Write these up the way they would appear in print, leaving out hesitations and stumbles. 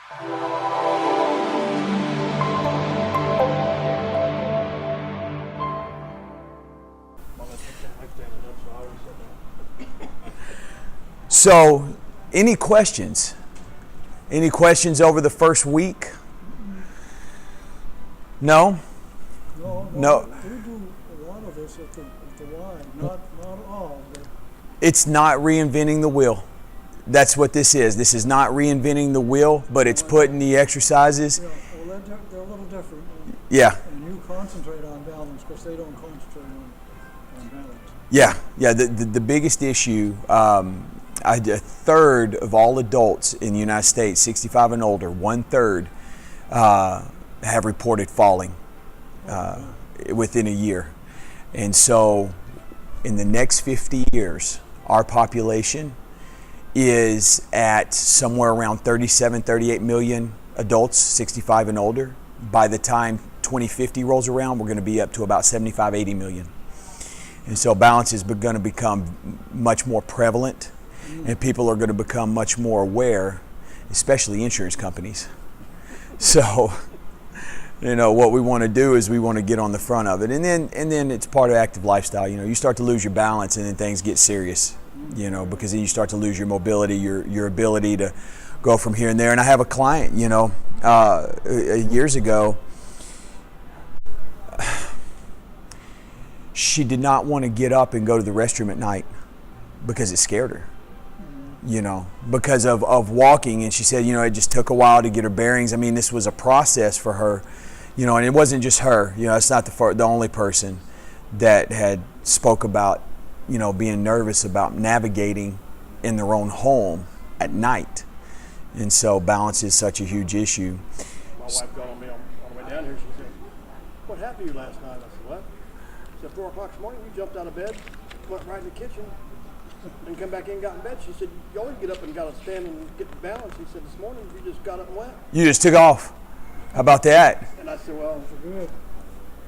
So, any questions? Any questions over the first week? No? No. We do a lot of this at the Y, not all. But It's not reinventing the wheel. That's what this is. This is not reinventing the wheel, but it's putting the exercises. yeah, well, they're a little different. Yeah. And you concentrate on balance because they don't concentrate on balance. Yeah. The biggest issue, a third of all adults in the United States, 65 and older, 1/3 have reported falling within a year. And so in the next 50 years, our population is at somewhere around 37, 38 million adults, 65 and older. By the time 2050 rolls around, we're going to be up to about 75, 80 million. And so balance is going to become much more prevalent, and people are going to become much more aware, especially insurance companies. So, what we want to do is we want to get on the front of it, and then it's part of active lifestyle. You start to lose your balance, and then things get serious. Because then you start to lose your mobility, your ability to go from here and there. And I have a client, years ago, she did not want to get up and go to the restroom at night because it scared her. Because of walking, and she said, it just took a while to get her bearings. I mean, this was a process for her, and it wasn't just her. It's not the only person that had spoke about, being nervous about navigating in their own home at night. And so balance is such a huge issue. My wife got on me on the way down here. She said, "What happened to you last night?" I said, "What?" She said, 4 o'clock this morning, you jumped out of bed, went right in the kitchen, and come back in and got in bed. She said, "You always get up and got to stand and get the balance." He said, "This morning, you just got up and went." You just took off. How about that? And I said, "Well,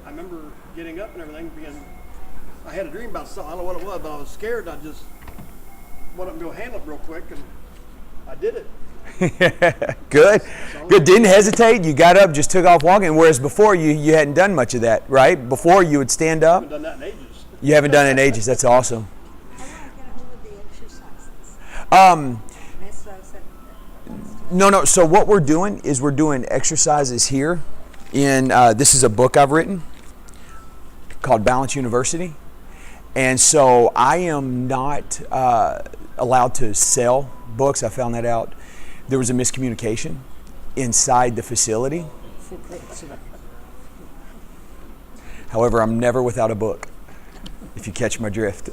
I remember getting up and everything, I had a dream about something. I don't know what it was, but I was scared. And I just went up and go handle it real quick, and I did it." Good. Didn't hesitate. You got up, just took off walking. Whereas before you hadn't done much of that, right? Before you would stand up. I haven't done that in ages. You haven't done it in ages. That's awesome. How do I get a hold of the exercises? No. So what we're doing is we're doing exercises here. This is a book I've written called Balance University. And so I am not allowed to sell books. I found that out. There was a miscommunication inside the facility. However, I'm never without a book, if you catch my drift.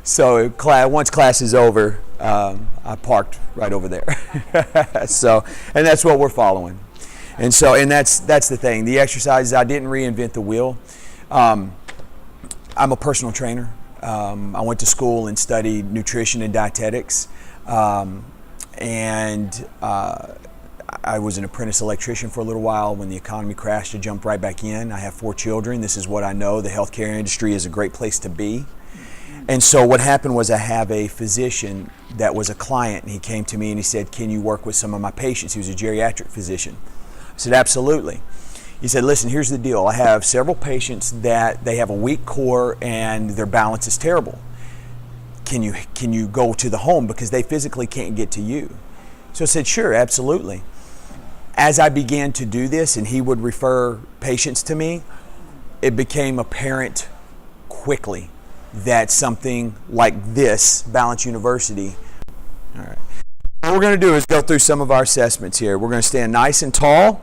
So once class is over, I parked right over there. And that's what we're following. And that's the thing. The exercises, I didn't reinvent the wheel. I'm a personal trainer. I went to school and studied nutrition and dietetics. I was an apprentice electrician for a little while. When the economy crashed, I jumped right back in. I have 4 children. This is what I know. The healthcare industry is a great place to be. And so what happened was I have a physician that was a client, and he came to me and he said, "Can you work with some of my patients?" He was a geriatric physician. I said, "Absolutely." He said, "Listen, here's the deal. I have several patients that they have a weak core and their balance is terrible. Can you go to the home because they physically can't get to you?" So I said, "Sure, absolutely." As I began to do this and he would refer patients to me, it became apparent quickly that something like this, Balance University. All right. What we're going to do is go through some of our assessments here. We're going to stand nice and tall.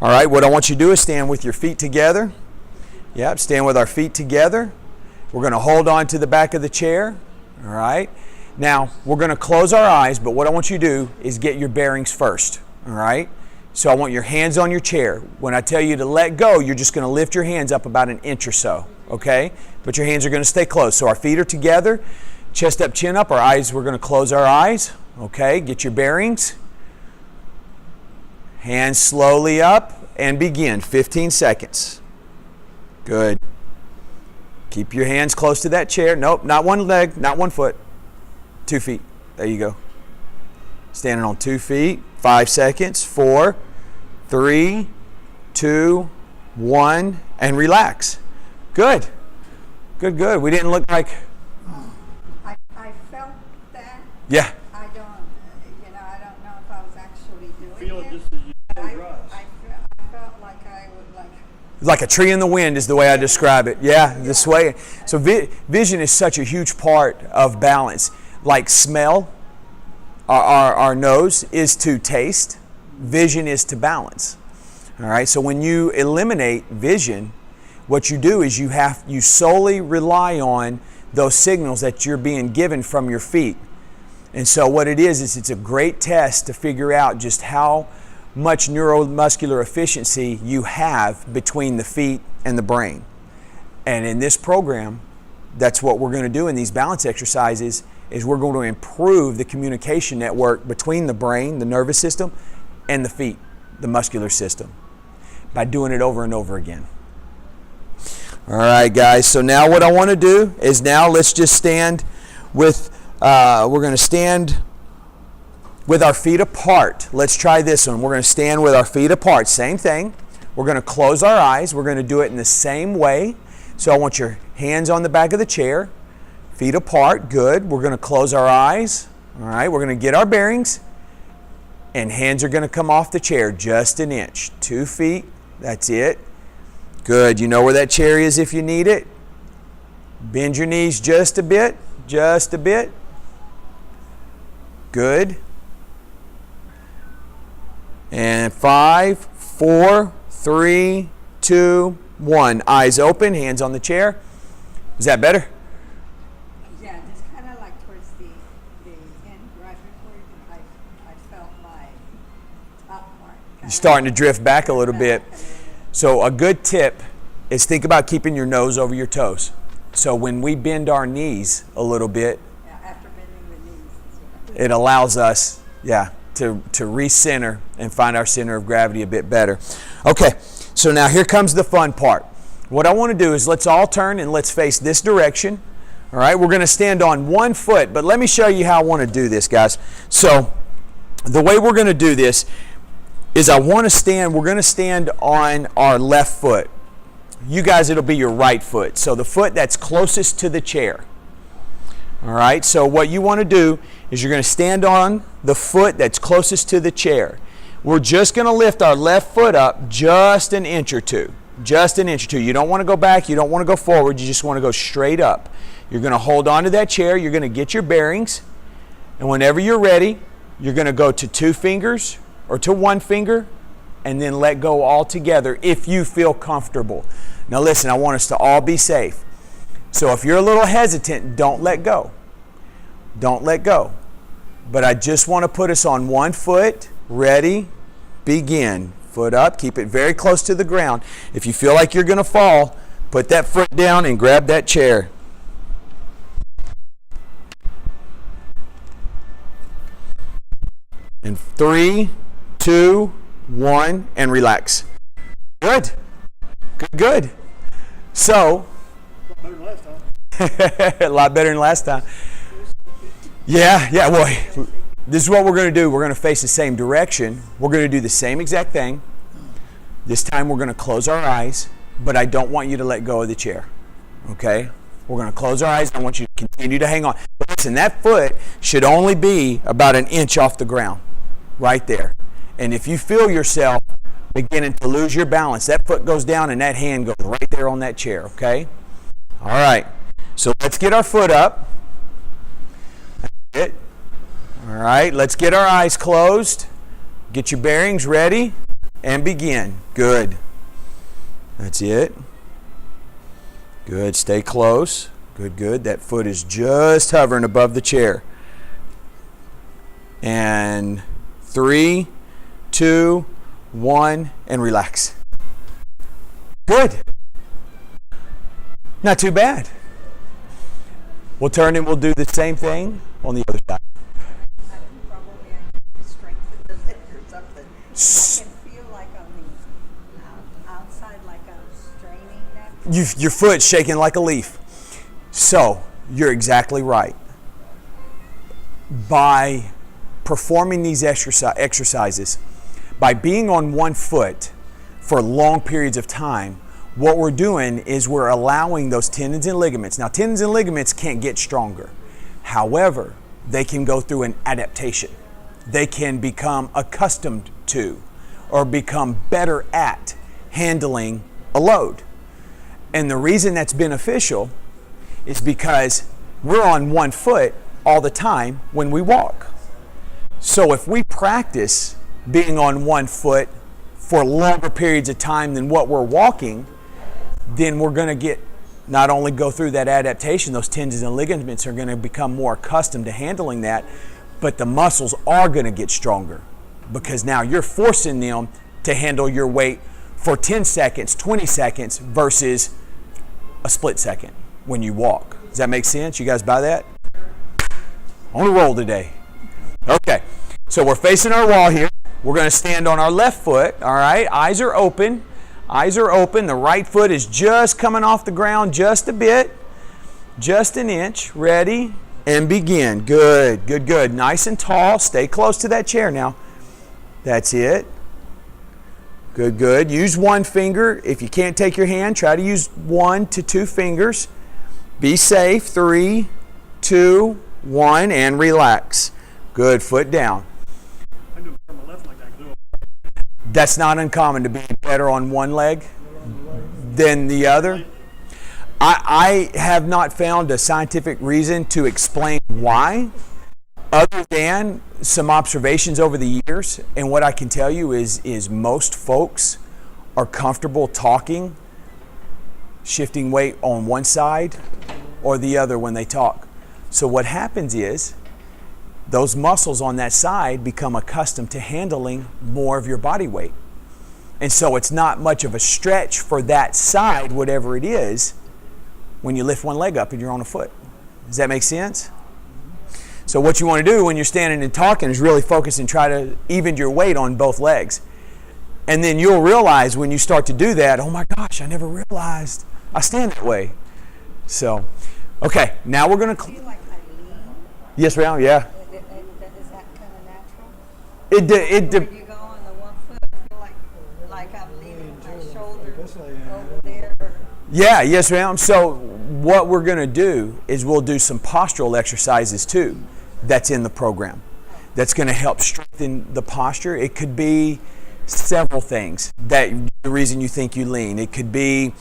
All right, what I want you to do is stand with your feet together. Yep, stand with our feet together. We're going to hold on to the back of the chair. All right. Now, we're going to close our eyes, but what I want you to do is get your bearings first. All right. So I want your hands on your chair. When I tell you to let go, you're just going to lift your hands up about an inch or so. Okay. But your hands are going to stay closed. So our feet are together, chest up, chin up. Our eyes, we're going to close our eyes. Okay. Get your bearings. Hands slowly up and begin. 15 seconds. Good. Keep your hands close to that chair. Nope, not one leg, not 1 foot. 2 feet. There you go. Standing on 2 feet. 5 seconds. 4, 3, 2, 1, and relax. Good. Good, good. We didn't look like... I felt that. Yeah. I don't know if I was actually doing Feel it it. just as you I, close your eyes. I felt like I would Like a tree in the wind is the way I describe it. Yeah, this way. So vision is such a huge part of balance. Like smell, our nose is to taste. Vision is to balance. All right. So when you eliminate vision, what you do is you solely rely on those signals that you're being given from your feet. And so what it is it's a great test to figure out just how much neuromuscular efficiency you have between the feet and the brain. And in this program, that's what we're going to do in these balance exercises, is we're going to improve the communication network between the brain, the nervous system, and the feet, the muscular system, by doing it over and over again. All right, guys, so now what I want to do is now let's just stand with, we're going to stand with our feet apart. Let's try this one. We're going to stand with our feet apart. Same thing. We're going to close our eyes. We're going to do it in the same way. So I want your hands on the back of the chair, feet apart. Good. We're going to close our eyes. All right. We're going to get our bearings. And hands are going to come off the chair just an inch. 2 feet. That's it. Good. You know where that chair is if you need it. Bend your knees just a bit. Just a bit. Good. And 5, 4, 3, 2, 1. Eyes open, hands on the chair. Is that better? Yeah, just kind of like towards the end, right before I felt my top part. You're starting to drift back a little bit. So a good tip is think about keeping your nose over your toes. So when we bend our knees a little bit, After bending the knees. it allows us, to recenter and find our center of gravity a bit better. Okay, so now here comes the fun part. What I want to do is let's all turn and let's face this direction. All right, we're going to stand on one foot, but let me show you how I want to do this, guys. So the way we're going to do this is we're going to stand on our left foot. You guys, it'll be your right foot. So the foot that's closest to the chair. All right, so what you want to do is you're going to stand on the foot that's closest to the chair. We're just going to lift our left foot up just an inch or two. Just an inch or two. You don't want to go back. You don't want to go forward. You just want to go straight up. You're going to hold on to that chair. You're going to get your bearings. And whenever you're ready, you're going to go to 2 fingers or to 1 finger and then let go altogether if you feel comfortable. Now listen, I want us to all be safe. So if you're a little hesitant, don't let go. Don't let go. But I just want to put us on 1 foot. Ready? Begin. Foot up. Keep it very close to the ground. If you feel like you're going to fall, put that foot down and grab that chair. And 3, 2, 1, and relax. Good. Good, good. So, Better than last time. a lot better than last time. Yeah, boy. This is what we're going to do. We're going to face the same direction. We're going to do the same exact thing. This time we're going to close our eyes, but I don't want you to let go of the chair. Okay? We're going to close our eyes. I want you to continue to hang on. But listen, that foot should only be about an inch off the ground. Right there. And if you feel yourself beginning to lose your balance, that foot goes down and that hand goes right there on that chair. Okay? All right. So let's get our foot up. That's it. All right. Let's get our eyes closed. Get your bearings ready and begin. Good. That's it. Good. Stay close. Good, good. That foot is just hovering above the chair. And 3, 2, 1, and relax. Good. Not too bad. We'll turn and we'll do the same thing on the other side. I can probably strengthen the leg or something. I can feel like on the outside, like I'm straining that. Your foot's shaking like a leaf. So, you're exactly right. By performing these exercises, by being on one foot for long periods of time, what we're doing is we're allowing those tendons and ligaments. Now, tendons and ligaments can't get stronger. However, they can go through an adaptation. They can become accustomed to or become better at handling a load. And the reason that's beneficial is because we're on one foot all the time when we walk. So if we practice being on one foot for longer periods of time than what we're walking, then we're going to get not only go through that adaptation, those tendons and ligaments are going to become more accustomed to handling that, but the muscles are going to get stronger because now you're forcing them to handle your weight for 10 seconds, 20 seconds versus a split second when you walk. Does that make sense? You guys buy that? On a roll today. Okay, so we're facing our wall here. We're going to stand on our left foot, all right? Eyes are open. Eyes are open. The right foot is just coming off the ground just a bit, just an inch. Ready? And begin. Good, good, good. Nice and tall. Stay close to that chair now. That's it. Good, good. Use one finger. If you can't take your hand, try to use 1 to 2 fingers. Be safe. 3, 2, 1, and relax. Good. Foot down. I do it from my left leg. I can do it. That's not uncommon to be better on one leg than the other. I have not found a scientific reason to explain why, other than some observations over the years. And what I can tell you is most folks are comfortable talking, shifting weight on one side or the other when they talk. So what happens is those muscles on that side become accustomed to handling more of your body weight. And so it's not much of a stretch for that side, whatever it is, when you lift one leg up and you're on a foot. Does that make sense? So what you want to do when you're standing and talking is really focus and try to even your weight on both legs. And then you'll realize when you start to do that, oh my gosh, I never realized I stand that way. So, okay, now we're going to... I feel like I lean. Yes, ma'am, yeah. Is that kind of natural? When you go on the one foot, I feel like I'm leaning my shoulder over there. Yeah, yes, ma'am. So what we're going to do is we'll do some postural exercises too that's in the program that's going to help strengthen the posture. It could be several things that the reason you think you lean. It could be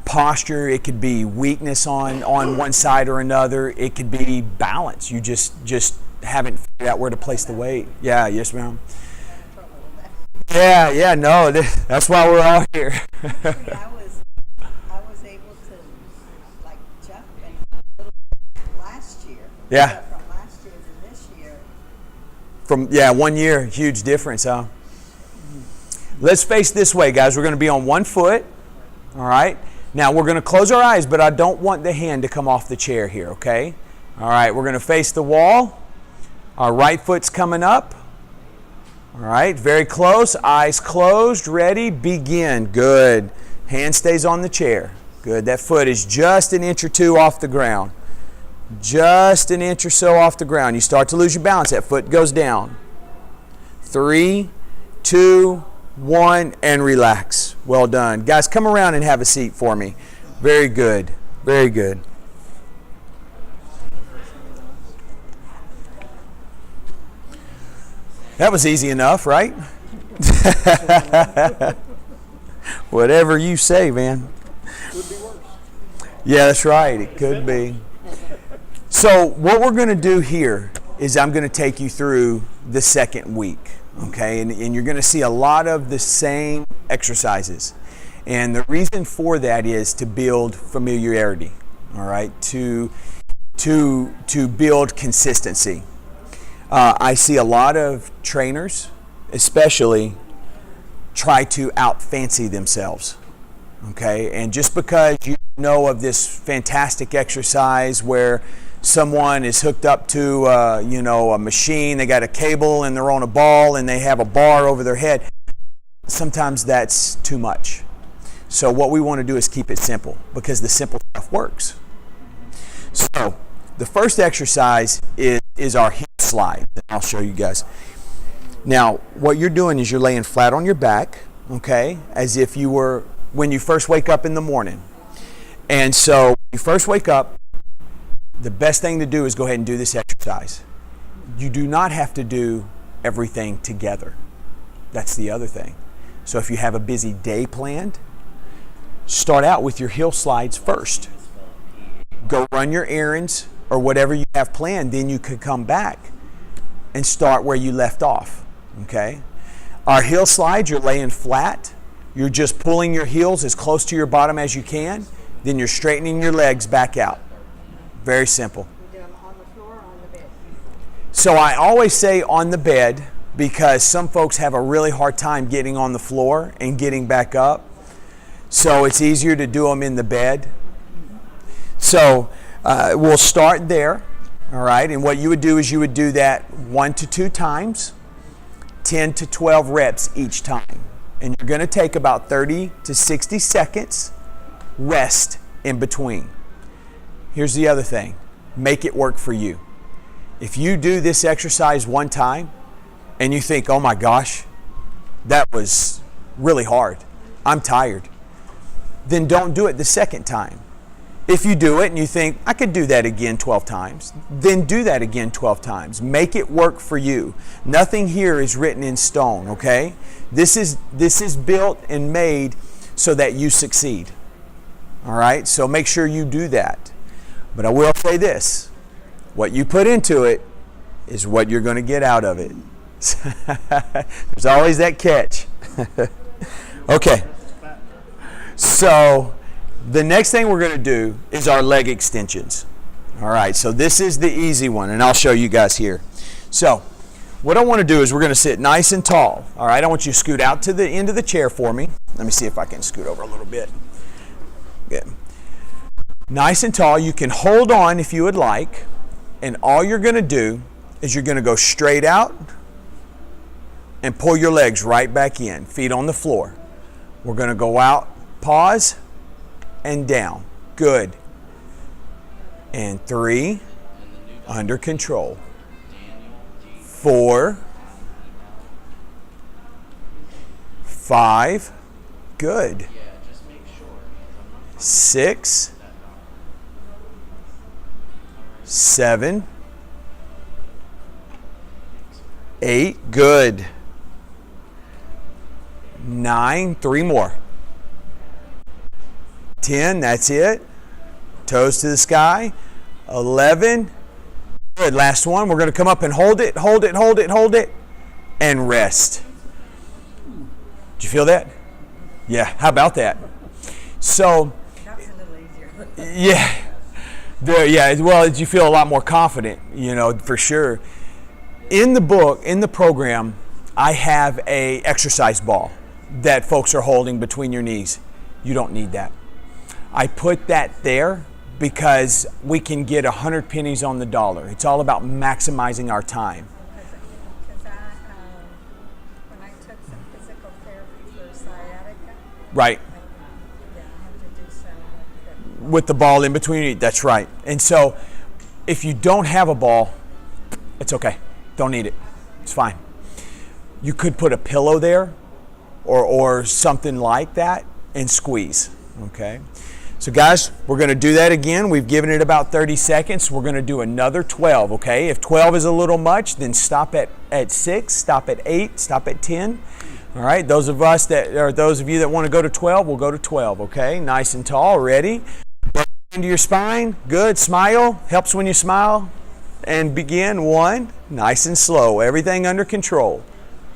posture. It could be weakness on one side or another. It could be balance. You just haven't figured out where to place the weight. Yeah, yes, ma'am. Yeah, no, that's why we're all here. I was able to like jump and a little last year. Yeah. But from last year to this year. From 1 year, huge difference, huh? Let's face this way, guys. We're going to be on one foot. All right. Now we're going to close our eyes, but I don't want the hand to come off the chair here, okay? All right, we're going to face the wall. Our right foot's coming up. All right, very close. Eyes closed. Ready? Begin. Good. Hand stays on the chair. Good. That foot is just an inch or two off the ground. Just an inch or so off the ground. You start to lose your balance. That foot goes down. 3, 2, 1, and relax. Well done. Guys, come around and have a seat for me. Very good. Very good. That was easy enough, right? Whatever you say, man. Could be worse. Yeah, that's right. It could be. So what we're going to do here is I'm going to take you through the second week, okay? And you're going to see a lot of the same exercises. And the reason for that is to build familiarity, all right? To build consistency. I see a lot of trainers, especially, try to out-fancy themselves, okay? And just because you know of this fantastic exercise where someone is hooked up to, a machine, they got a cable and they're on a ball and they have a bar over their head, sometimes that's too much. So what we want to do is keep it simple because the simple stuff works. So the first exercise is our hip slide. I'll show you guys. Now, what you're doing is you're laying flat on your back, okay, as if you were when you first wake up in the morning. And so when you first wake up, the best thing to do is go ahead and do this exercise. You do not have to do everything together. That's the other thing. So if you have a busy day planned, start out with your hill slides first. Go run your errands or whatever you have planned, then you could come back and start where you left off, okay? Our hill slides, you're laying flat. You're just pulling your heels as close to your bottom as you can. Then you're straightening your legs back out. Very simple. You do them on the floor or on the bed? So I always say on the bed because some folks have a really hard time getting on the floor and getting back up. So it's easier to do them in the bed. So we'll start there, all right? And what you would do is you would do that 1 to 2 times, 10 to 12 reps each time. And you're going to take about 30 to 60 seconds rest in between. Here's the other thing. Make it work for you. If you do this exercise one time and you think, oh my gosh, that was really hard, I'm tired, then don't do it the second time. If you do it and you think, I could do that again 12 times, then do that again 12 times. Make it work for you. Nothing here is written in stone, okay? This is built and made so that you succeed. All right? So make sure you do that. But I will say this. What you put into it is what you're going to get out of it. There's always that catch. Okay. So the next thing we're going to do is our leg extensions. All right, so this is the easy one, and I'll show you guys here. So what I want to do is we're going to sit nice and tall. All right, I want you to scoot out to the end of the chair for me. Let me see if I can scoot over a little bit. Good. Nice and tall. You can hold on if you would like, and all you're going to do is you're going to go straight out and pull your legs right back in, feet on the floor. We're going to go out, pause, and down. Good. And 3, under control. 4, 5, good. 6, 7, 8, good. 9, 3 more. 10, that's it. Toes to the sky. 11, good. Last one, we're going to come up and hold it, and rest. Did you feel that? Yeah, how about that? So, That was a little easier. yeah, well, you feel a lot more confident, for sure. In the book, in the program, I have a exercise ball that folks are holding between your knees. You don't need that. I put that there because we can get 100 pennies on the dollar. It's all about maximizing our time. Because when I took some physical therapy for sciatica, Right. I had to do some With the ball in between your knees. That's right. And so if you don't have a ball, it's okay. Don't need it. It's fine. You could put a pillow there or something like that and squeeze. Okay. So guys, we're going to do that again. We've given it about 30 seconds. We're going to do another 12, okay? If 12 is a little much, then stop at 6, stop at 8, stop at 10. All right, those of you that want to go to 12, we'll go to 12, okay? Nice and tall, ready? Into your spine, good, smile, helps when you smile. And begin, 1, nice and slow, everything under control.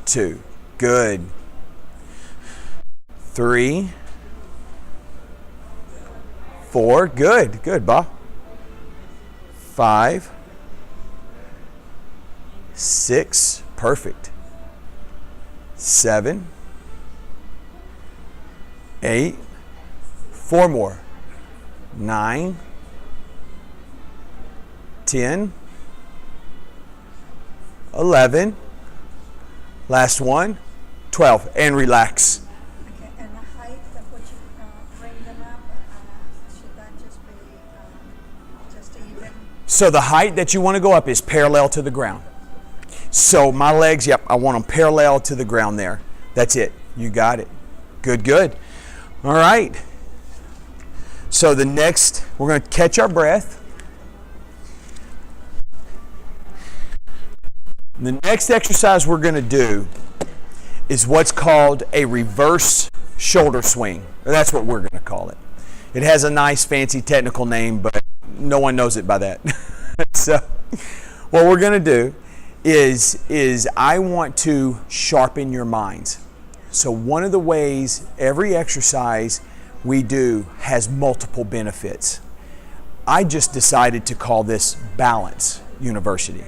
2, good. 3, 4, good, Bob. 5, 6, perfect. 7, 8, 4 more. 9, 10, 11, last one, 12, and relax. Okay, and the height of which you bring them up, should that just be just even? So the height that you want to go up is parallel to the ground. So my legs, yep, I want them parallel to the ground there. That's it. You got it. Good, good. All right. So the next, we're going to catch our breath. The next exercise we're going to do is what's called a reverse shoulder swing. Or that's what we're going to call it. It has a nice fancy technical name, but no one knows it by that. So what we're going to do is I want to sharpen your minds. So one of the ways every exercise we do has multiple benefits. I just decided to call this Balance University,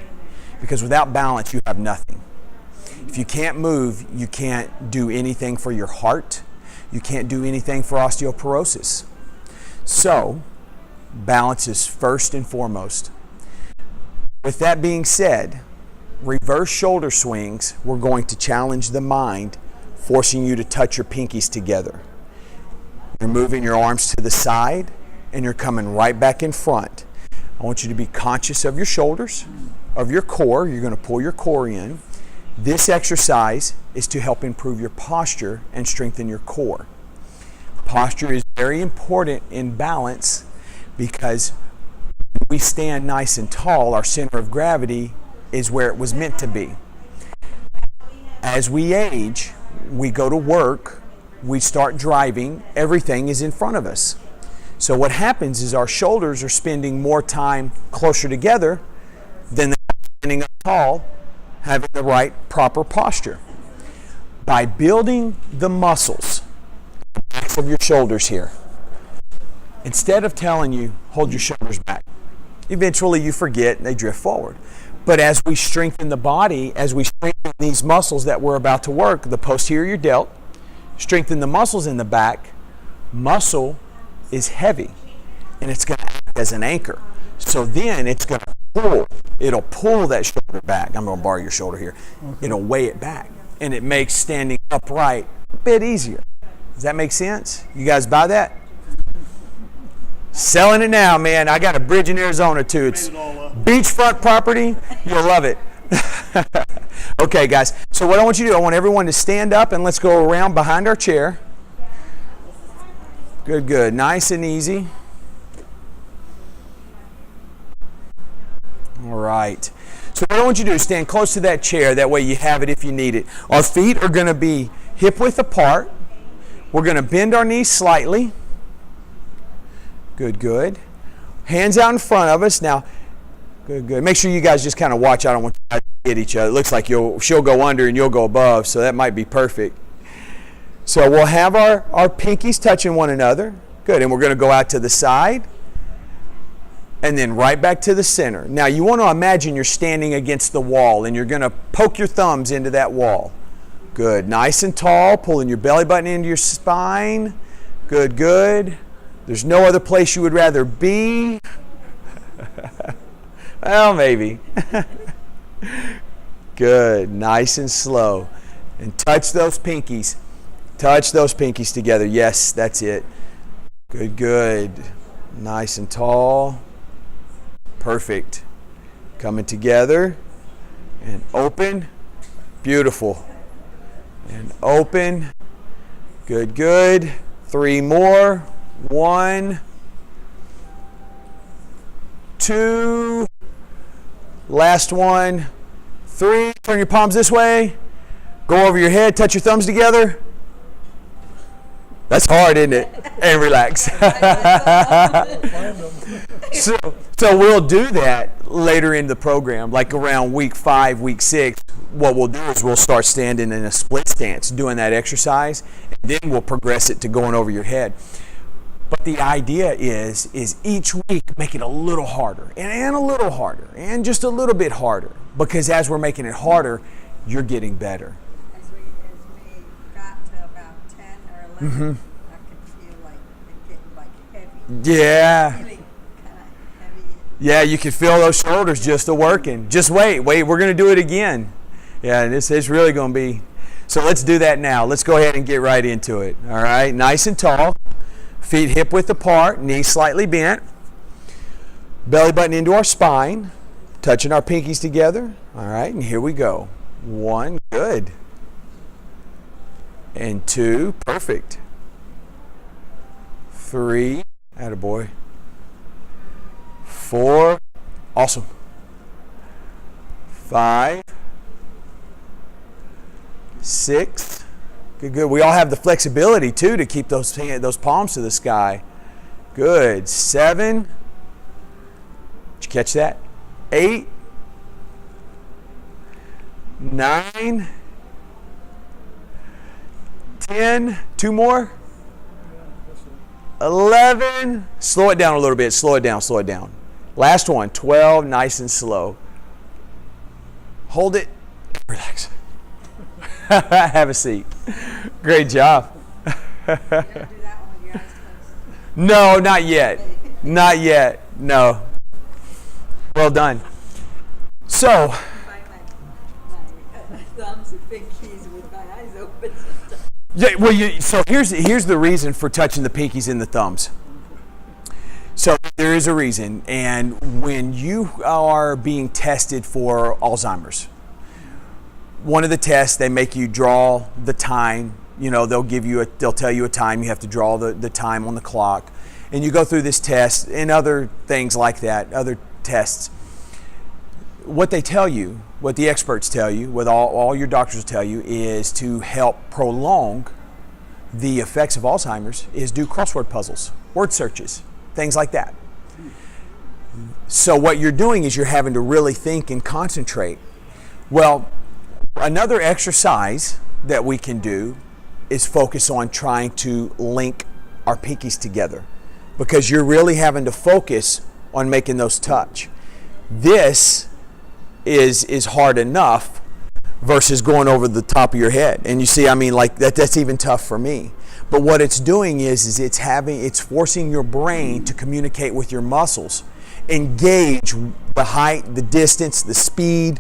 because without balance, you have nothing. If you can't move, you can't do anything for your heart. You can't do anything for osteoporosis. So, balance is first and foremost. With that being said, reverse shoulder swings, we're going to challenge the mind, forcing you to touch your pinkies together. You're moving your arms to the side, and you're coming right back in front. I want you to be conscious of your shoulders, of your core. You're going to pull your core in. This exercise is to help improve your posture and strengthen your core. Posture is very important in balance because when we stand nice and tall, our center of gravity is where it was meant to be. As we age, we go to work, we start driving, everything is in front of us. So what happens is our shoulders are spending more time closer together than standing up tall, having the right proper posture. By building the muscles, the backs of your shoulders here, instead of telling you, hold your shoulders back, eventually you forget and they drift forward. But as we strengthen the body, as we strengthen these muscles that we're about to work, the posterior delt, strengthen the muscles in the back, muscle is heavy and it's going to act as an anchor. So then it's going to pull. It'll pull that shoulder back. I'm going to borrow your shoulder here. Okay. It'll weigh it back and it makes standing upright a bit easier. Does that make sense? You guys buy that? Selling it now, man. I got a bridge in Arizona too. It's beachfront property. You'll love it. Okay, guys. So what I want you to do, I want everyone to stand up and let's go around behind our chair. Good, good. Nice and easy. All right. So what I want you to do is stand close to that chair. That way you have it if you need it. Our feet are going to be hip width apart. We're going to bend our knees slightly. Good, good. Hands out in front of us. Now, good, good. Make sure you guys just kind of watch. I don't want you guys to hit each other. It looks like she'll go under and you'll go above, so that might be perfect. So we'll have our pinkies touching one another. Good, and we're going to go out to the side and then right back to the center. Now you want to imagine you're standing against the wall and you're going to poke your thumbs into that wall. Good, nice and tall, pulling your belly button into your spine. Good, good. There's no other place you would rather be. Well, maybe. Good, nice and slow. And touch those pinkies. Touch those pinkies together. Yes, that's it. Good, good. Nice and tall. Perfect. Coming together. And open. Beautiful. And open. Good, good. 3 more. 1, 2, last one, 3. Turn your palms this way. Go over your head. Touch your thumbs together. That's hard, isn't it? And relax. So we'll do that later in the program, like around week 5, week 6. What we'll do is we'll start standing in a split stance, doing that exercise, and then we'll progress it to going over your head. But the idea is each week make it a little harder and a little harder and just a little bit harder, because as we're making it harder, you're getting better. As we got to about 10 or 11, I could feel like it getting like heavy. Yeah. Really kind of heavy. Yeah, you can feel those shoulders just working. Just wait, we're going to do it again. Yeah, this is really going to be. So let's do that now. Let's go ahead and get right into it. All right, nice and tall. Feet hip width apart, knees slightly bent. Belly button into our spine, touching our pinkies together. All right, and here we go. 1, good. And 2, perfect. 3, attaboy. 4, awesome. 5, 6, good, good. We all have the flexibility too to keep those palms to the sky. Good. 7, did you catch that? 8, 9, 10, 2 more. 11, slow it down a little bit, slow it down, slow it down. Last one, 12, nice and slow. Hold it, relax. Have a seat. Great job. You're gonna do that one with your eyes closed. No, not yet. Not yet, no. Well done. So, Find my thumbs and pinkies with my eyes open sometimes. yeah, well, so here's the reason for touching the pinkies and the thumbs. So there is a reason, and when you are being tested for Alzheimer's, one of the tests, they make you draw the time. You know, they'll tell you a time. You have to draw the time on the clock, and you go through this test and other things like that, other tests. What they tell you, what the experts tell you, what all your doctors will tell you, is to help prolong the effects of Alzheimer's is do crossword puzzles, word searches, things like that. So what you're doing is you're having to really think and concentrate. Well, another exercise that we can do is focus on trying to link our pinkies together, because you're really having to focus on making those touch. This is hard enough versus going over the top of your head. And you see, I mean, like that's even tough for me. But what it's doing is it's forcing your brain to communicate with your muscles, engage the height, the distance, the speed,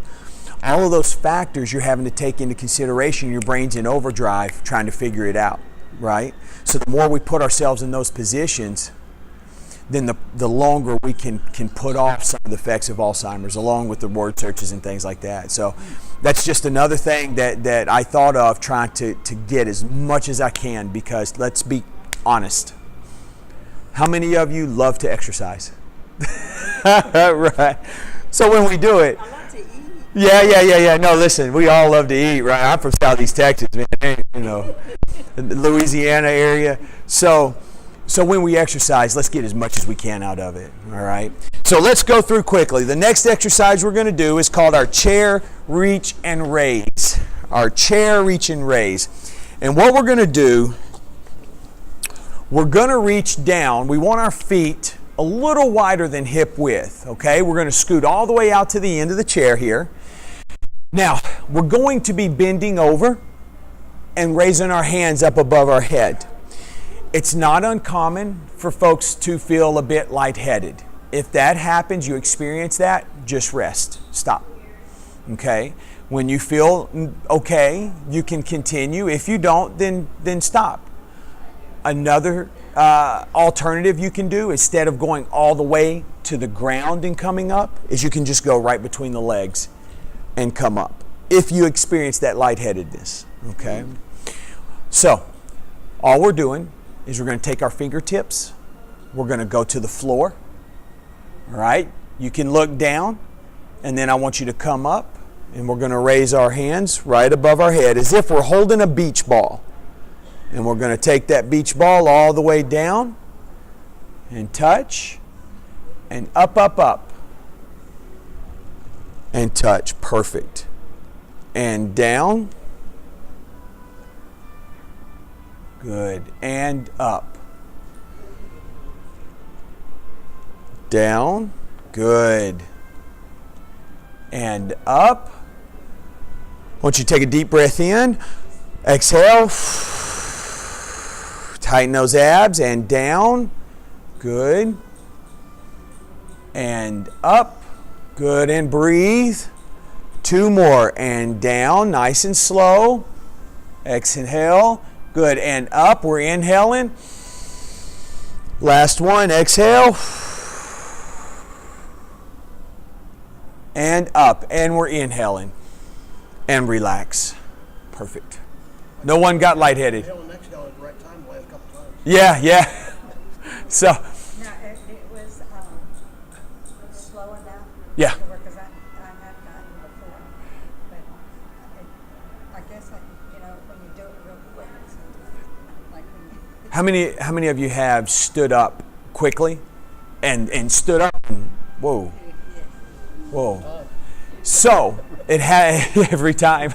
all of those factors you're having to take into consideration. Your brain's in overdrive trying to figure it out, right? So the more we put ourselves in those positions, then the longer we can put off some of the effects of Alzheimer's, along with the word searches and things like that. So that's just another thing that I thought of, trying to get as much as I can, because let's be honest. How many of you love to exercise? Right. So when we do it, I love to eat. yeah. No, listen, we all love to eat, right? I'm from Southeast Texas, man, you know, Louisiana area. So when we exercise, let's get as much as we can out of it, all right? So let's go through quickly. The next exercise we're going to do is called our chair, reach, and raise. Our chair, reach, and raise. And what we're going to do, we're going to reach down. We want our feet a little wider than hip width, okay? We're going to scoot all the way out to the end of the chair here. Now, we're going to be bending over and raising our hands up above our head. It's not uncommon for folks to feel a bit lightheaded. If that happens, you experience that, just rest. Stop. Okay? When you feel okay, you can continue. If you don't, then stop. Another alternative you can do, instead of going all the way to the ground and coming up, is you can just go right between the legs and come up, if you experience that lightheadedness. Okay? So, all we're doing is we're going to take our fingertips, we're going to go to the floor, all right? You can look down, and then I want you to come up, and we're going to raise our hands right above our head as if we're holding a beach ball. And we're going to take that beach ball all the way down, and touch, and up, and touch. Perfect. And down. Good. And up. Down. Good. And up. I want you to take a deep breath in. Exhale. Tighten those abs. And down. Good. And up. Good. And breathe. 2 more. And down. Nice and slow. Exhale. Good. And up. We're inhaling. Last one. Exhale. and up, and we're inhaling, and relax. Perfect. No one got lightheaded. Inhale and exhale at the right time the last couple times. Yeah. So, Now, it was slow enough. Yeah. Because I have gotten before, but I guess when you do it real quick, it's like when you. how many of you have stood up quickly, and stood up and whoa. So every time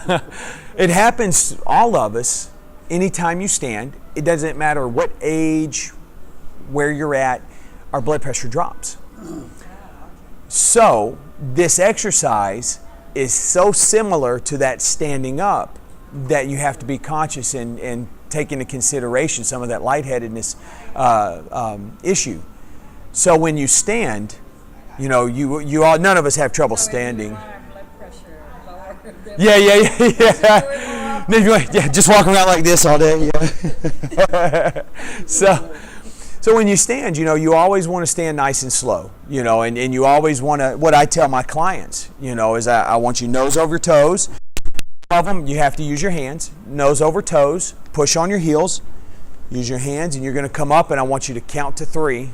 it happens, all of us. Anytime you stand, it doesn't matter what age, where you're at, our blood pressure drops. So this exercise is so similar to that standing up that you have to be conscious and take into consideration some of that lightheadedness issue. So when you stand, you all, none of us have trouble standing. Yeah. Just walking around like this all day. Yeah. So when you stand, you always want to stand nice and slow, and you always want to, what I tell my clients, is I want you nose over toes. Some of them, you have to use your hands, nose over toes, push on your heels, use your hands, and you're going to come up, and I want you to count to 3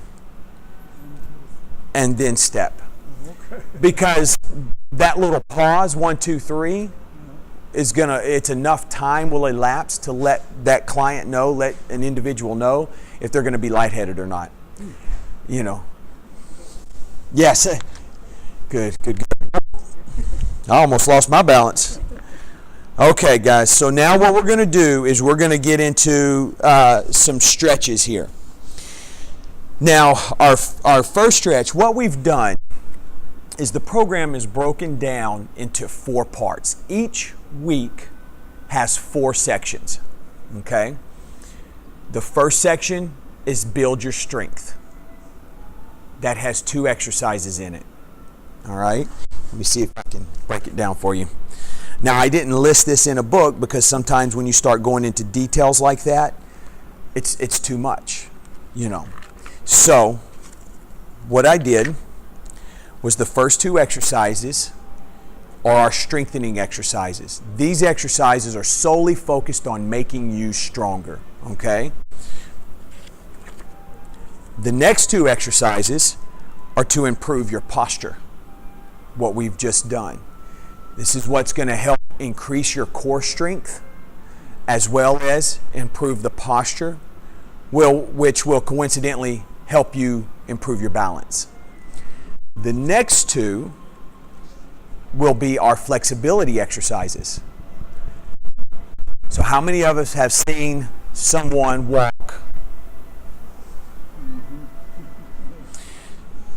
and then step. Because that little pause, 1, 2, 3, it's enough time will elapse to let that client know, let an individual know if they're going to be lightheaded or not. Yes. Good. I almost lost my balance. Okay, guys. So now what we're going to do is we're going to get into some stretches here. Now, our first stretch, what we've done is the program is broken down into 4 parts. Each week has 4 sections, okay? The first section is build your strength. That has 2 exercises in it, all right? Let me see if I can break it down for you. Now, I didn't list this in a book because sometimes when you start going into details like that, it's too much, So, what I did was the first 2 exercises are our strengthening exercises. These exercises are solely focused on making you stronger, okay? The next 2 exercises are to improve your posture, what we've just done. This is what's going to help increase your core strength as well as improve the posture, which will coincidentally help you improve your balance. The next 2 will be our flexibility exercises. So how many of us have seen someone walk?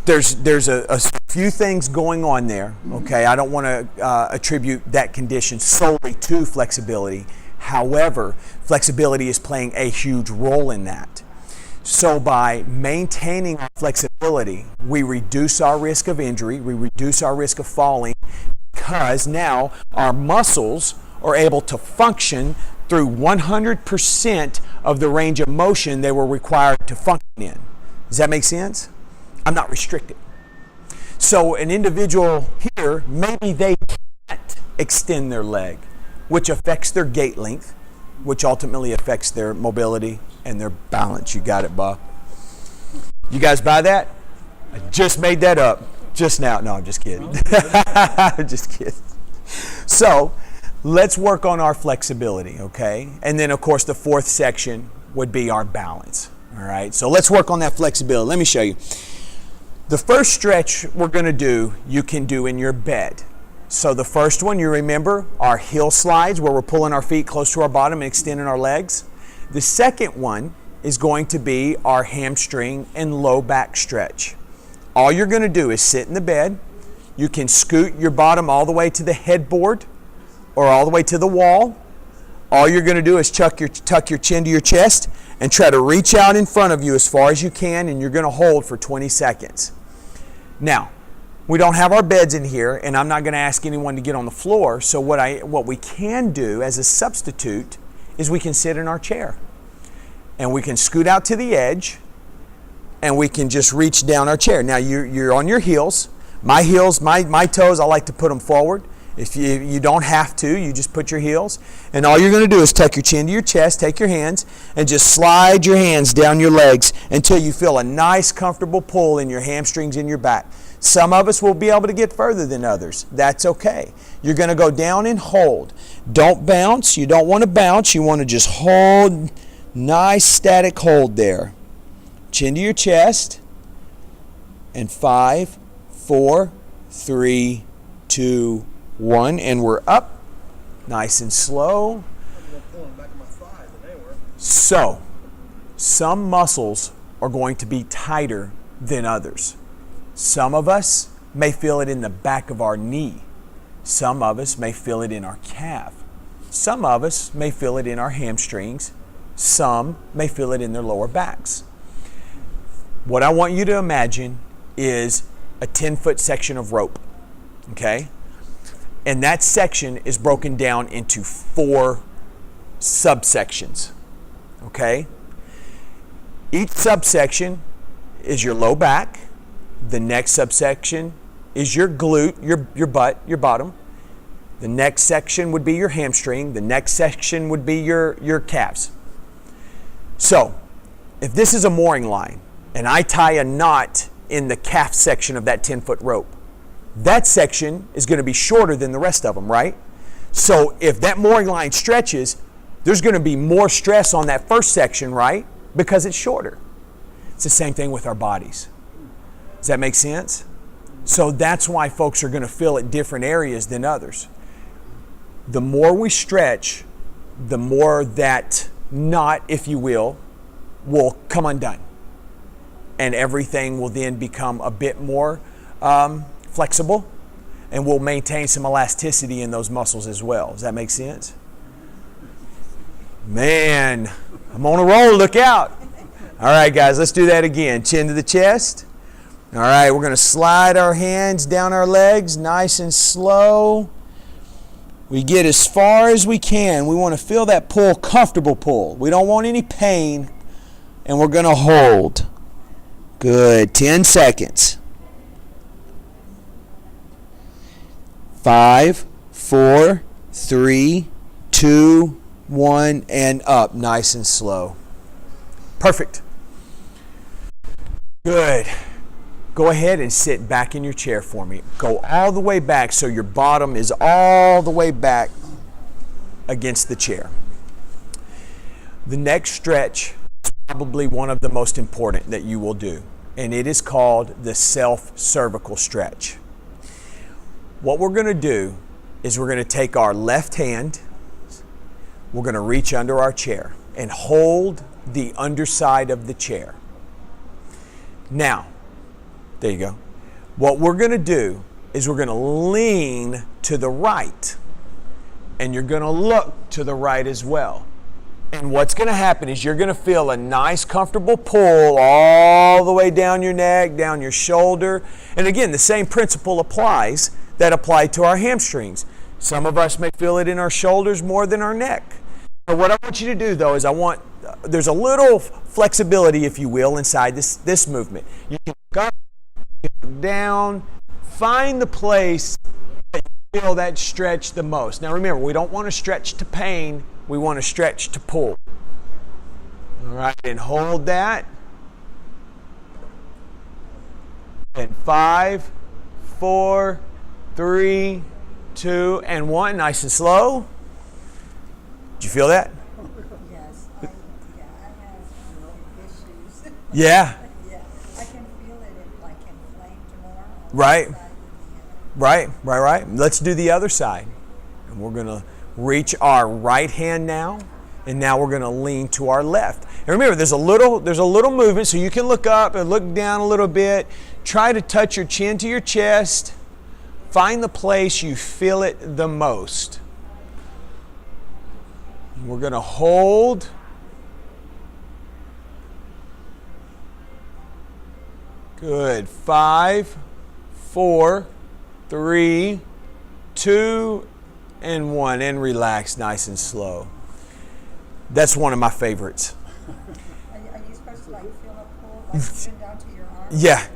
There's a few things going on there, okay? I don't want to attribute that condition solely to flexibility. However, flexibility is playing a huge role in that. So by maintaining our flexibility, we reduce our risk of injury, we reduce our risk of falling, because now our muscles are able to function through 100% of the range of motion they were required to function in. Does that make sense? I'm not restricted. So an individual here, maybe they can't extend their leg, which affects their gait length, which ultimately affects their mobility and their balance. You got it, Bob. You guys buy that? I just made that up just now. No, I'm just kidding. I'm just kidding. So let's work on our flexibility, okay? And then, of course, the 4th section would be our balance, all right? So let's work on that flexibility. Let me show you. The first stretch we're going to do, you can do in your bed. So the first one, you remember, our heel slides, where we're pulling our feet close to our bottom and extending our legs. The second one is going to be our hamstring and low back stretch. All you're going to do is sit in the bed. You can scoot your bottom all the way to the headboard or all the way to the wall. All you're going to do is tuck your chin to your chest and try to reach out in front of you as far as you can, and you're going to hold for 20 seconds. Now, we don't have our beds in here, and I'm not going to ask anyone to get on the floor, so what we can do as a substitute is we can sit in our chair. And we can scoot out to the edge, and we can just reach down our chair. Now, you're on your heels, My heels, my toes, I like to put them forward. If you don't have to, you just put your heels. And all you're going to do is tuck your chin to your chest, take your hands, and just slide your hands down your legs until you feel a nice, comfortable pull in your hamstrings and your back. Some of us will be able to get further than others. That's okay. You're going to go down and hold. Don't bounce. You don't want to bounce. You want to just hold. Nice static hold there. Chin to your chest. And 5, 4, 3, 2, 1. And we're up. Nice and slow. So, some muscles are going to be tighter than others. Some of us may feel it in the back of our knee. Some of us may feel it in our calf. Some of us may feel it in our hamstrings. Some may feel it in their lower backs. What I want you to imagine is a 10-foot section of rope, okay? And that section is broken down into 4 subsections, okay? Each subsection is your low back. The next subsection is your glute, your butt, your bottom. The next section would be your hamstring. The next section would be your calves. So, if this is a mooring line and I tie a knot in the calf section of that 10-foot rope, that section is going to be shorter than the rest of them, right? So, if that mooring line stretches, there's going to be more stress on that first section, right? Because it's shorter. It's the same thing with our bodies. Does that make sense? So that's why folks are going to feel at different areas than others. The more we stretch, the more that knot, if you will come undone. And everything will then become a bit more flexible, and we'll maintain some elasticity in those muscles as well. Does that make sense? Man, I'm on a roll. Look out. All right, guys, let's do that again. Chin to the chest. All right, we're going to slide our hands down our legs nice and slow. We get as far as we can. We want to feel that pull, comfortable pull. We don't want any pain, and we're going to hold. Good. 10 seconds. 5, 4, 3, 2, 1, and up. Nice and slow. Perfect. Good. Go ahead and sit back in your chair for me. Go all the way back so your bottom is all the way back against the chair. The next stretch is probably one of the most important that you will do, and it is called the self-cervical stretch. What we're going to do is we're going to take our left hand, we're going to reach under our chair and hold the underside of the chair. Now, there you go. What we're going to do is we're going to lean to the right, and you're going to look to the right as well. And what's going to happen is you're going to feel a nice, comfortable pull all the way down your neck, down your shoulder. And again, the same principle applies that applied to our hamstrings. Some of us may feel it in our shoulders more than our neck. But what I want you to do, though, is there's a little flexibility, if you will, inside this movement. You can go down, find the place that you feel that stretch the most. Now remember, we don't want to stretch to pain, we want to stretch to pull. All right, and hold that. And 5, 4, 3, 2, and 1. Nice and slow. Did you feel that? Yes, I have issues. Yeah. Yeah, I can feel it like inflamed more. Right. Right. Let's do the other side. And we're going to reach our right hand now, and now we're going to lean to our left. And remember, there's a little movement, so you can look up and look down a little bit. Try to touch your chin to your chest. Find the place you feel it the most. We're going to hold. Good. 5, 4, 3, 2, and 1. And relax nice and slow. That's one of my favorites. Are you supposed to like feel a pull, like even down to your arm? Yeah.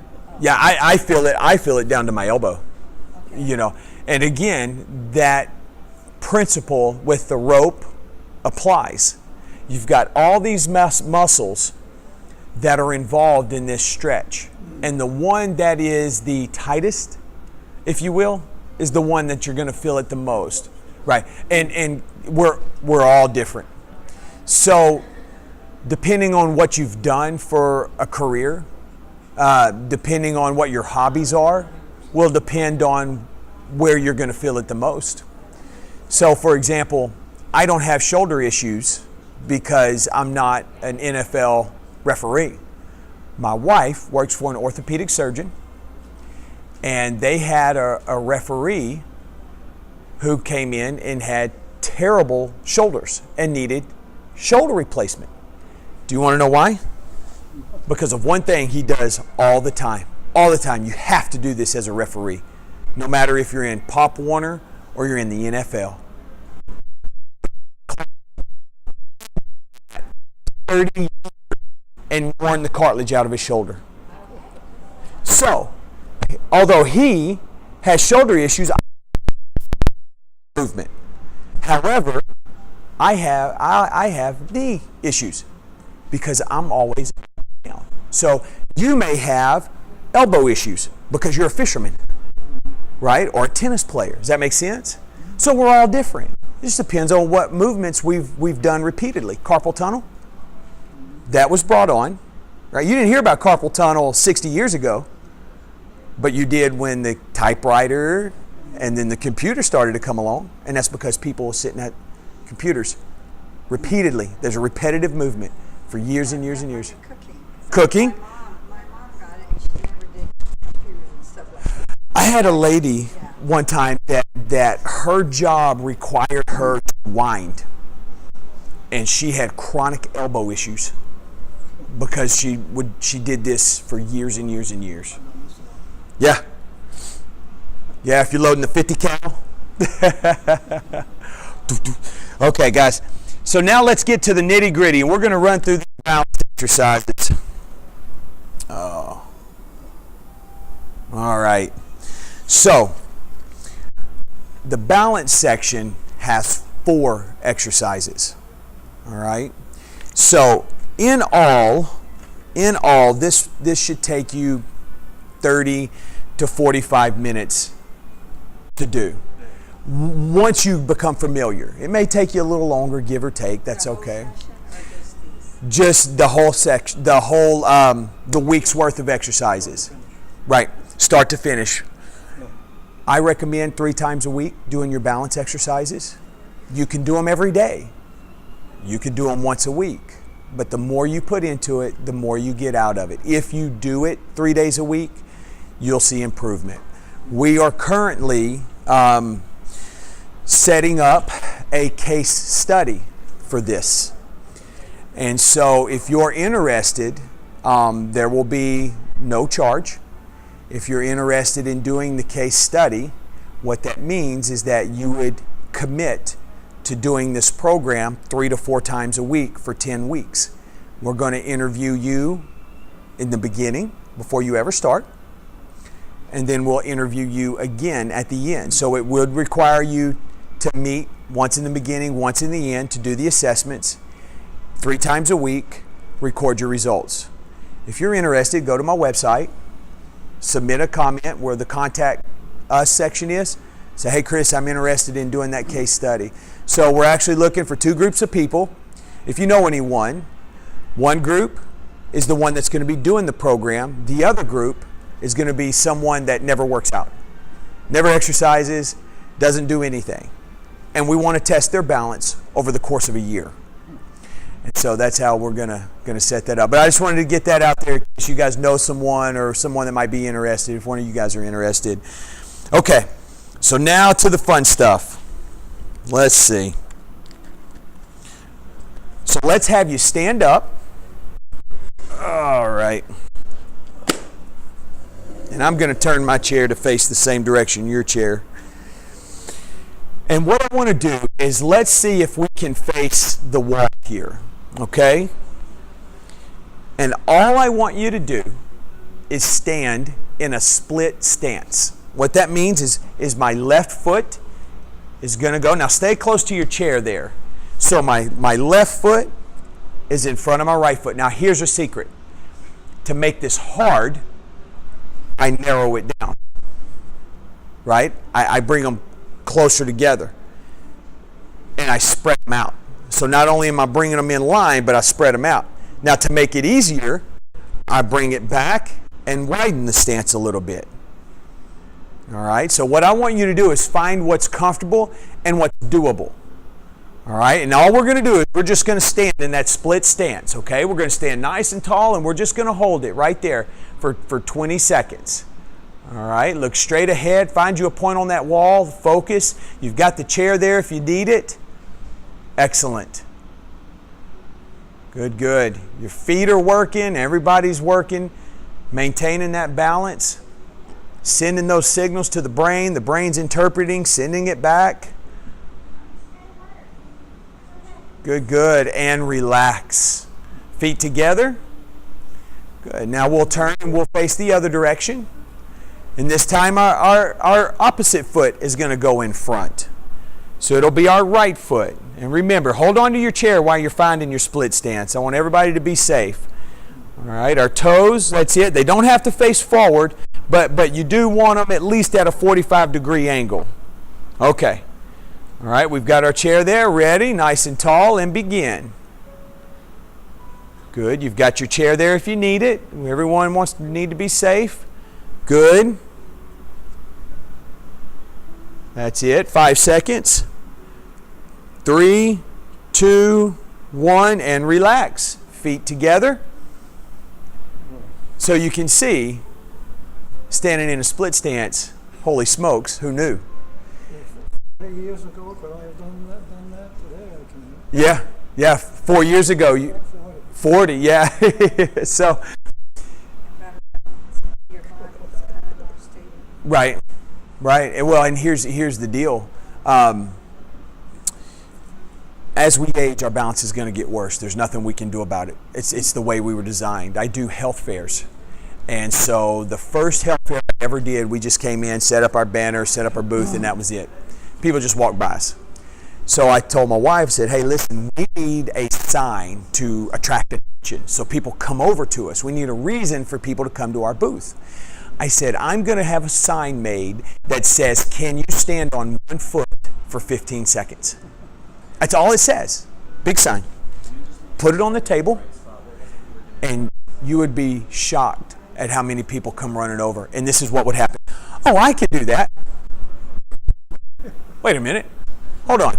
Yeah, I feel it. I feel it down to my elbow. Okay. You know, and again, that principle with the rope applies. You've got all these muscles that are involved in this stretch, and the one that is the tightest, if you will, is the one that you're going to feel it the most, right? And we're all different. So, depending on what you've done for a career, depending on what your hobbies are, will depend on where you're going to feel it the most. So, for example, I don't have shoulder issues because I'm not an NFL referee. My wife works for an orthopedic surgeon, and they had a referee who came in and had terrible shoulders and needed shoulder replacement. Do you want to know why? Because of one thing he does all the time. All the time. You have to do this as a referee, no matter if you're in Pop Warner or you're in the NFL. 30 years and worn the cartilage out of his shoulder. So, although he has shoulder issues, movement. However, I have knee issues because I'm always down. So you may have elbow issues because you're a fisherman, right? Or a tennis player. Does that make sense? So we're all different. It just depends on what movements we've done repeatedly. Carpal tunnel, that was brought on, right? You didn't hear about carpal tunnel 60 years ago, but you did when the typewriter and then the computer started to come along, and that's because people were sitting at computers repeatedly. There's a repetitive movement for years and years and years. Cooking. My mom got it, and she never did computers and stuff like that. I had a lady one time that her job required her to wind, and she had chronic elbow issues because she did this for years and years and years. Yeah. Yeah, if you're loading the 50 cal. Okay, guys. So now let's get to the nitty gritty, and we're going to run through the balance exercises. Oh. All right. So the balance section has 4 exercises. All right. So in all, this should take you 30 to 45 minutes to do. Once you become familiar, it may take you a little longer, give or take. That's okay. Just the whole section, the week's worth of exercises, right? Start to finish. I recommend 3 times a week doing your balance exercises. You can do them every day. You can do them once a week. But the more you put into it, the more you get out of it. If you do it 3 days a week, you'll see improvement. We are currently setting up a case study for this. And so if you're interested, there will be no charge. If you're interested in doing the case study, what that means is that you would commit to doing this program 3 to 4 times a week for 10 weeks. We're going to interview you in the beginning before you ever start, and then we'll interview you again at the end. So it would require you to meet once in the beginning, once in the end to do the assessments, 3 times a week, record your results. If you're interested, go to my website, submit a comment where the contact us section is. Say, hey Chris, I'm interested in doing that case study. So we're actually looking for 2 groups of people. If you know anyone, one group is the one that's going to be doing the program. The other group is going to be someone that never works out, never exercises, doesn't do anything. And we want to test their balance over the course of a year. And so that's how we're gonna set that up. But I just wanted to get that out there in case you guys know someone or someone that might be interested, if one of you guys are interested. Okay, so now to the fun stuff. Let's see. So let's have you stand up. All right. And I'm going to turn my chair to face the same direction your chair. And what I want to do is let's see if we can face the wall here, okay? And all I want you to do is stand in a split stance. What that means is my left foot is going to go. Now stay close to your chair there. So my left foot is in front of my right foot. Now here's a secret. To make this hard, I narrow it down. Right? I bring them closer together. And I spread them out. So not only am I bringing them in line, but I spread them out. Now to make it easier, I bring it back and widen the stance a little bit. All right, so what I want you to do is find what's comfortable and what's doable. All right, and all we're going to do is we're just going to stand in that split stance, okay? We're going to stand nice and tall, and we're just going to hold it right there for 20 seconds. All right, look straight ahead, find you a point on that wall, focus. You've got the chair there if you need it. Excellent. Good, good. Your feet are working, everybody's working, maintaining that balance. Sending those signals to the brain's interpreting, sending it back. Good, good. And relax. Feet together. Good. Now we'll turn and we'll face the other direction. And this time our opposite foot is going to go in front. So it'll be our right foot. And remember, hold on to your chair while you're finding your split stance. I want everybody to be safe. All right, our toes, that's it. They don't have to face forward. But you do want them at least at a 45-degree angle. Okay. All right, we've got our chair there, ready, nice and tall, and begin. Good. You've got your chair there if you need it. Everyone need to be safe. Good. That's it. 5 seconds. 3, 2, 1, and relax. Feet together. So you can see, standing in a split stance, holy smokes, who knew? 40 years ago, could I have done that today? I can. Yeah, 4 years ago. 40, yeah. So, right. Well, and here's the deal. As we age, our balance is going to get worse. There's nothing we can do about it. It's the way we were designed. I do health fairs. And so the first health fair I ever did, we just came in, set up our banner, set up our booth, and that was it. People just walked by us. So I told my wife, I said, hey, listen, we need a sign to attract attention so people come over to us. We need a reason for people to come to our booth. I said, I'm going to have a sign made that says, can you stand on one foot for 15 seconds? That's all it says. Big sign. Put it on the table, and you would be shocked at how many people come running over. And this is what would happen. Oh, I can do that. Wait a minute. Hold on.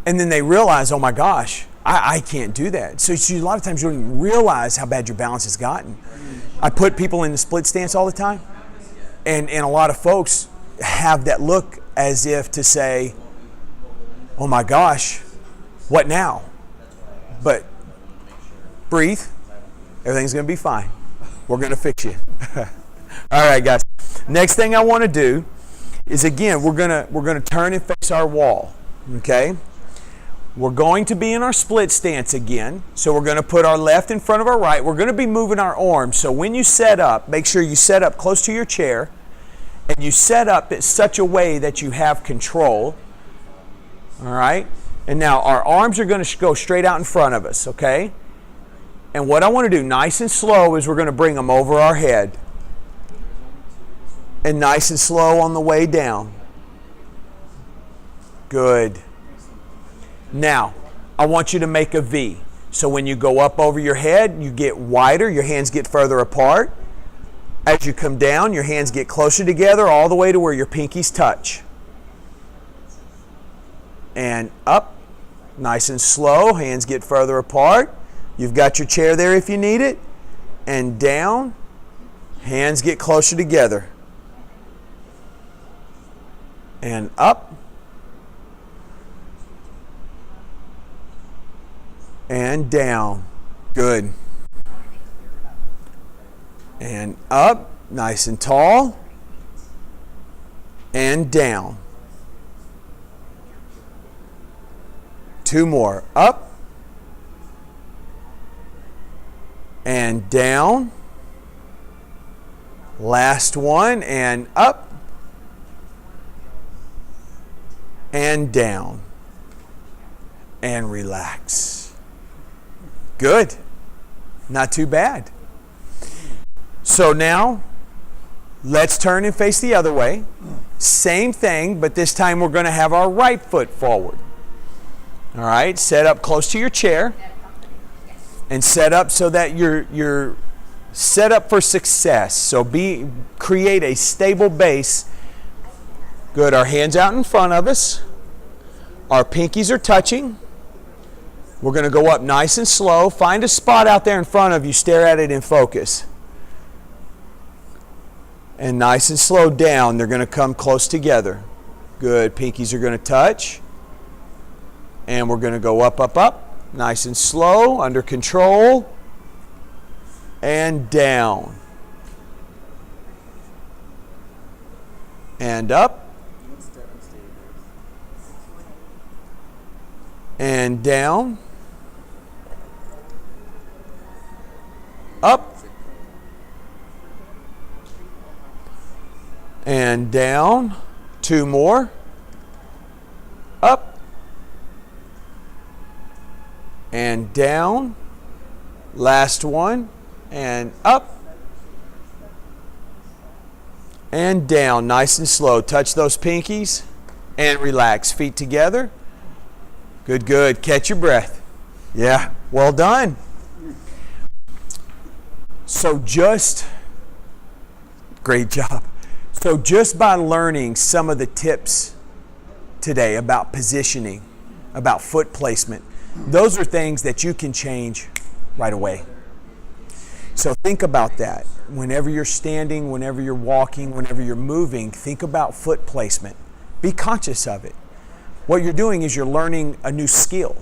And then they realize, oh my gosh, I can't do that. So a lot of times you don't even realize how bad your balance has gotten. I put people in the split stance all the time. And a lot of folks have that look as if to say, oh my gosh, what now? But breathe. Everything's going to be fine. We're going to fix you. All right, guys. Next thing I want to do is, again, we're going to turn and face our wall. Okay? We're going to be in our split stance again. So we're going to put our left in front of our right. We're going to be moving our arms. So when you set up, make sure you set up close to your chair, and you set up in such a way that you have control. All right? And now our arms are going to go straight out in front of us, okay? And what I want to do nice and slow is we're going to bring them over our head. And nice and slow on the way down. Good. Now, I want you to make a V. So when you go up over your head, you get wider, your hands get further apart. As you come down, your hands get closer together all the way to where your pinkies touch. And up, nice and slow, hands get further apart. You've got your chair there if you need it. And down, hands get closer together. And up. And down. Good. And up, nice and tall. And down. 2 more. Up. And down. Last one, and up and down and relax. Good. Not too bad. So now, let's turn and face the other way. Same thing, but this time we're going to have our right foot forward. All right, set up close to your chair. And set up so that you're set up for success. So create a stable base. Good. Our hands out in front of us. Our pinkies are touching. We're going to go up nice and slow. Find a spot out there in front of you. Stare at it and focus. And nice and slow down. They're going to come close together. Good. Pinkies are going to touch. And we're going to go up, up, up. Nice and slow, under control. And down. And up. And down. Up. And down. 2 more. Up. And down. Last one. And up. And down. Nice and slow. Touch those pinkies. And relax. Feet together. Good, good. Catch your breath. Yeah. Well done. Great job. So just by learning some of the tips today about positioning, about foot placement, those are things that you can change right away. So think about that. Whenever you're standing, whenever you're walking, whenever you're moving, think about foot placement. Be conscious of it. What you're doing is you're learning a new skill.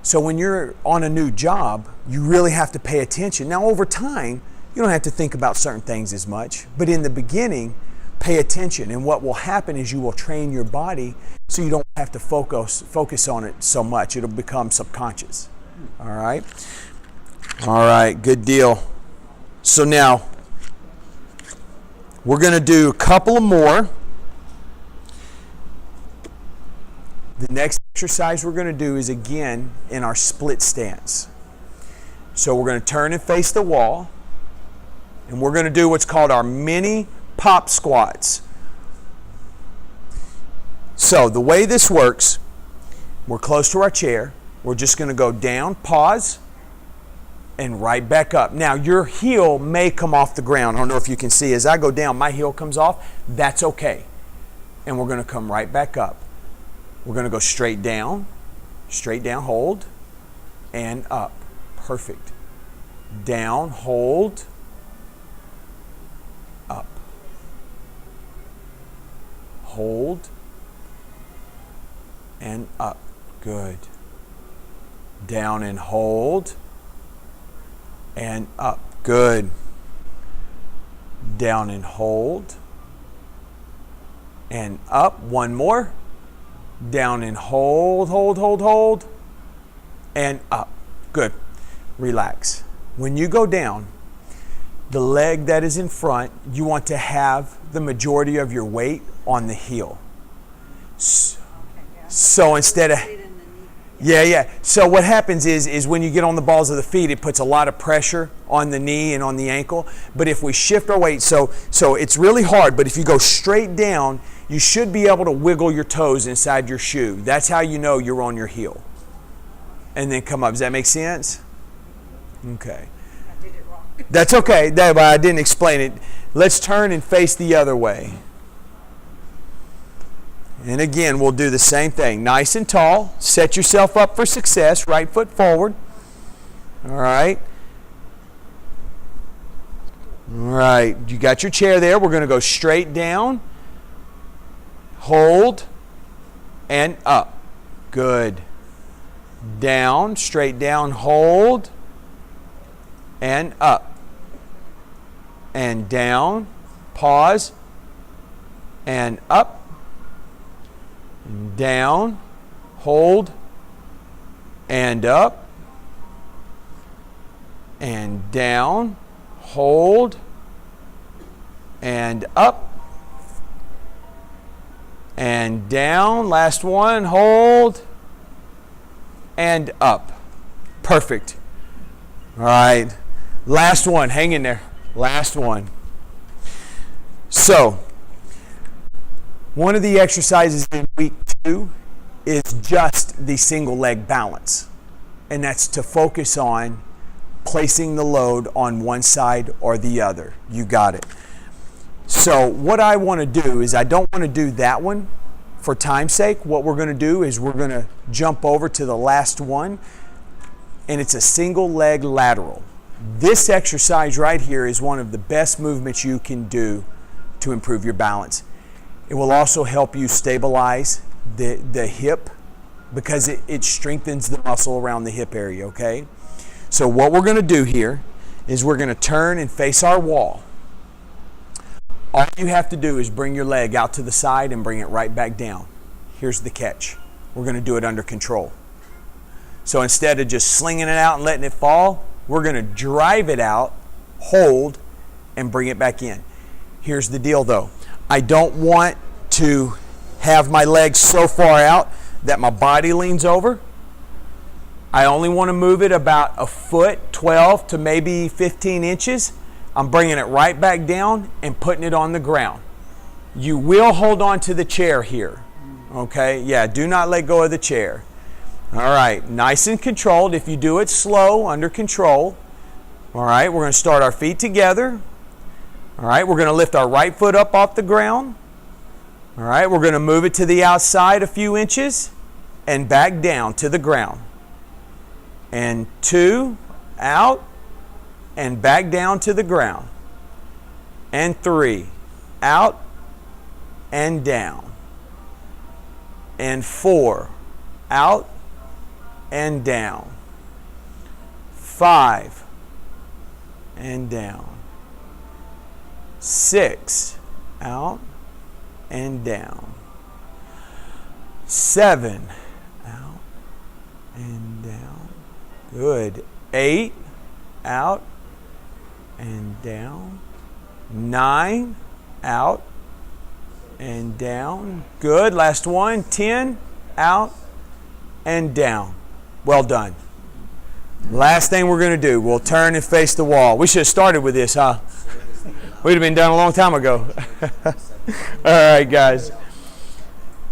So when you're on a new job, you really have to pay attention. Now over time, you don't have to think about certain things as much, but in the beginning, pay attention. And what will happen is you will train your body so you don't have to focus on it so much. It'll become subconscious. All right? All right, good deal. So now, we're going to do a couple more. The next exercise we're going to do is again in our split stance. So we're going to turn and face the wall. And we're going to do what's called our mini pop squats. So the way this works, we're close to our chair. We're just going to go down, pause, and right back up. Now your heel may come off the ground. I don't know if you can see. As I go down, my heel comes off. That's okay. And we're going to come right back up. We're going to go straight down, hold, and up. Perfect. Down, hold, up. Hold, and up. Good. Down and hold, and up. Good. Down and hold, and up. One more. Down and hold, hold, and up. Good. Relax. When you go down, the leg that is in front, you want to have the majority of your weight on the heel. So instead of... Yeah. So what happens is when you get on the balls of the feet, it puts a lot of pressure on the knee and on the ankle. But if we shift our weight, so it's really hard, but if you go straight down, you should be able to wiggle your toes inside your shoe. That's how you know you're on your heel. And then come up. Does that make sense? Okay. I did it wrong. That's okay. I didn't explain it. Let's turn and face the other way. And again, we'll do the same thing. Nice and tall. Set yourself up for success. Right foot forward. All right. All right. You got your chair there. We're going to go straight down. Hold. And up. Good. Down. Straight down. Hold. And up. And down. Pause. And up. Down, hold, and up, and down, hold, and up and down. Last one, hold and up. Perfect. All right, last one, hang in there. Last one. So, one of the exercises in week 2 is just the single leg balance. And that's to focus on placing the load on one side or the other. You got it. So what I want to do is, I don't want to do that one for time's sake. What we're going to do is we're going to jump over to the last one, and it's a single leg lateral. This exercise right here is one of the best movements you can do to improve your balance. It will also help you stabilize the hip, because it strengthens the muscle around the hip area, okay? So what we're going to do here is we're going to turn and face our wall. All you have to do is bring your leg out to the side and bring it right back down. Here's the catch. We're going to do it under control. So instead of just slinging it out and letting it fall, we're going to drive it out, hold, and bring it back in. Here's the deal though. I don't want to have my legs so far out that my body leans over. I only want to move it about a foot, 12 to maybe 15 inches. I'm bringing it right back down and putting it on the ground. You will hold on to the chair here, okay? Yeah, do not let go of the chair. All right, nice and controlled. If you do it slow, under control. All right, we're going to start our feet together. All right, we're going to lift our right foot up off the ground. All right, we're going to move it to the outside a few inches and back down to the ground. And 2, out, and back down to the ground. And 3, out, and down. And 4, out, and down. 5, and down. 6, out, and down. 7, out, and down. Good. 8, out, and down. 9, out, and down. Good. Last one. 10, out, and down. Well done. Last thing we're going to do, we'll turn and face the wall. We should have started with this, huh? We'd have been done a long time ago. All right, guys.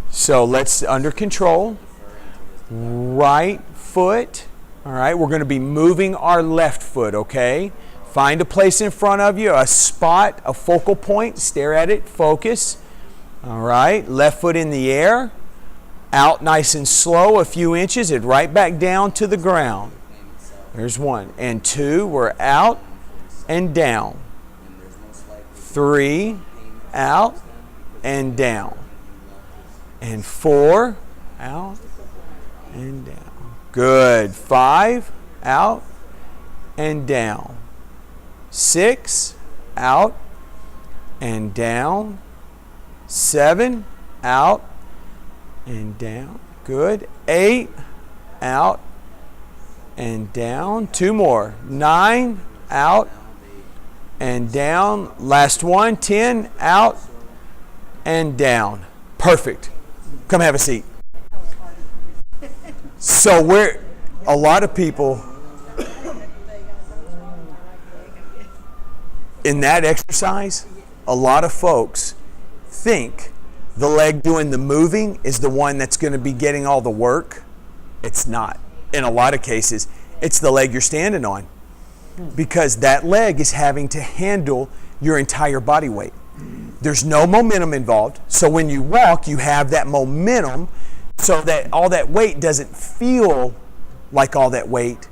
So let's, under control, right foot. All right, we're going to be moving our left foot, okay? Find a place in front of you, a spot, a focal point. Stare at it, focus. All right, left foot in the air. Out nice and slow, a few inches, and right back down to the ground. There's 1. And 2, we're out and down. 3, out and down. And 4, out and down. Good. 5, out and down. 6, out and down. 7, out and down. Good. 8, out and down. 2 more. 9, out and down. Last one. 10, out and down. Perfect. Come have a seat. So a lot of people in that exercise, a lot of folks think the leg doing the moving is the one that's going to be getting all the work. It's not. In a lot of cases, it's the leg you're standing on, because that leg is having to handle your entire body weight. There's no momentum involved. So when you walk, you have that momentum, so that all that weight doesn't feel like all that weight,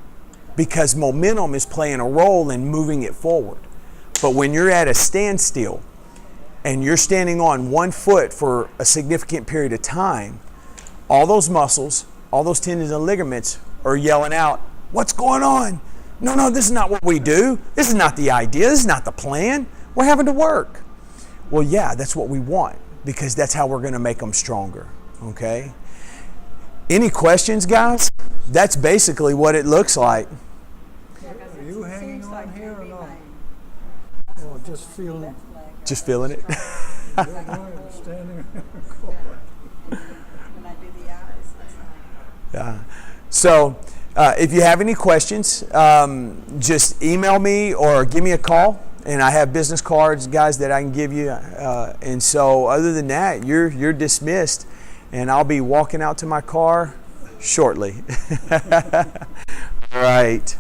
because momentum is playing a role in moving it forward. But when you're at a standstill and you're standing on one foot for a significant period of time, all those muscles, all those tendons and ligaments are yelling out, "What's going on? No, this is not what we do. This is not the idea. This is not the plan. We're having to work." Well, yeah, that's what we want, because that's how we're going to make them stronger, okay? Any questions, guys? That's basically what it looks like. Are you hanging on here or not? Or just feeling? Just feeling it. Bill Bryant is standing in the corner. When I do the eyes, it's like, Yeah. So if you have any questions, just email me or give me a call. And I have business cards, guys, that I can give you. And so other than that, you're dismissed. And I'll be walking out to my car shortly. All right.